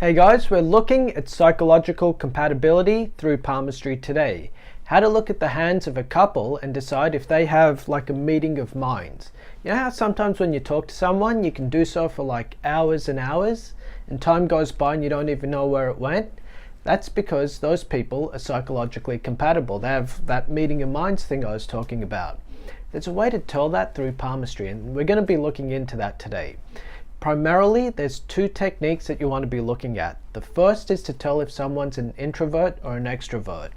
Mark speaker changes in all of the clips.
Speaker 1: Hey guys, we're looking at psychological compatibility through palmistry today. How to look at the hands of a couple and decide if they have like a meeting of minds. You know how sometimes when you talk to someone you can do so for like hours and hours and time goes by and you don't even know where it went? That's because those people are psychologically compatible. They have that meeting of minds thing I was talking about. There's a way to tell that through palmistry, and we're going to be looking into that today. Primarily, there's two techniques that you want to be looking at. The first is to tell if someone's an introvert or an extrovert.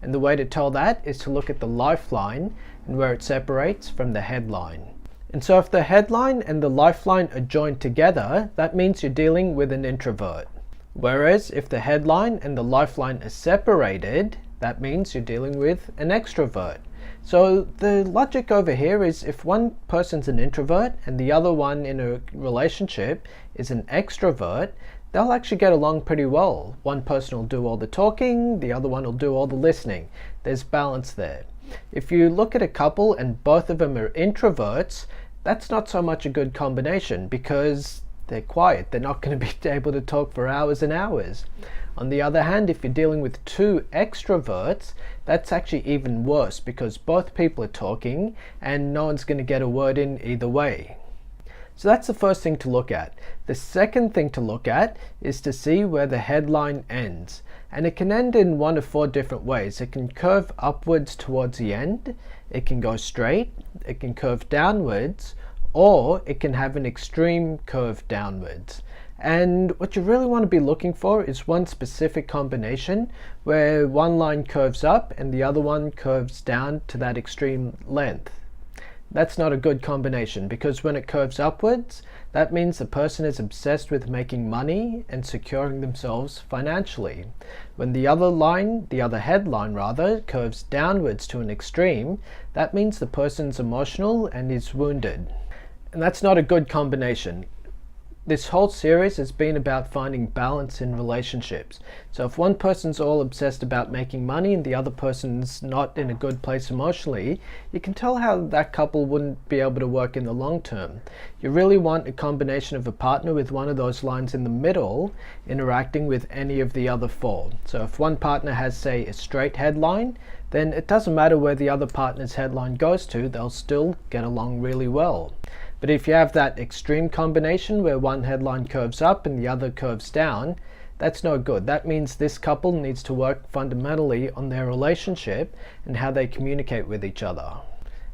Speaker 1: And the way to tell that is to look at the lifeline and where it separates from the headline. And so if the headline and the lifeline are joined together, that means you're dealing with an introvert. Whereas if the headline and the lifeline are separated, that means you're dealing with an extrovert. So the logic over here is if one person's an introvert and the other one in a relationship is an extrovert, they'll actually get along pretty well. One person will do all the talking, the other one will do all the listening. There's balance there. If you look at a couple and both of them are introverts, that's not so much a good combination because they're quiet. They're not going to be able to talk for hours and hours. On the other hand, if you're dealing with two extroverts, that's actually even worse because both people are talking and no one's going to get a word in either way. So that's the first thing to look at. The second thing to look at is to see where the headline ends. And it can end in one of four different ways. It can curve upwards towards the end, it can go straight, it can curve downwards, or it can have an extreme curve downwards. And what you really want to be looking for is one specific combination where one line curves up and the other one curves down to that extreme length. That's not a good combination because when it curves upwards, that means the person is obsessed with making money and securing themselves financially. When the other line, the other headline rather, curves downwards to an extreme, that means the person's emotional and is wounded. And that's not a good combination. This whole series has been about finding balance in relationships. So if one person's all obsessed about making money and the other person's not in a good place emotionally, you can tell how that couple wouldn't be able to work in the long term. You really want a combination of a partner with one of those lines in the middle interacting with any of the other four. So if one partner has, say, a straight headline, then it doesn't matter where the other partner's headline goes to, they'll still get along really well. But if you have that extreme combination where one headline curves up and the other curves down, that's no good. That means this couple needs to work fundamentally on their relationship and how they communicate with each other.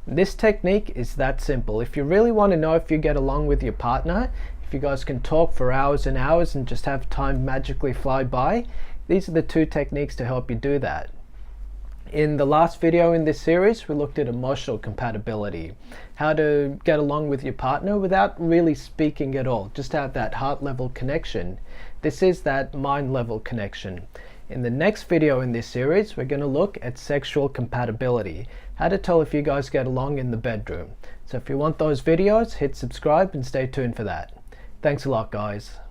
Speaker 1: This technique is that simple. If you really want to know if you get along with your partner, if you guys can talk for hours and hours and just have time magically fly by, these are the two techniques to help you do that. In the last video in this series, we looked at emotional compatibility, how to get along with your partner without really speaking at all, just have that heart level connection. This is that mind level connection. In the next video in this series, we're going to look at sexual compatibility, how to tell if you guys get along in the bedroom. So if you want those videos, hit subscribe and stay tuned for that. Thanks a lot, guys.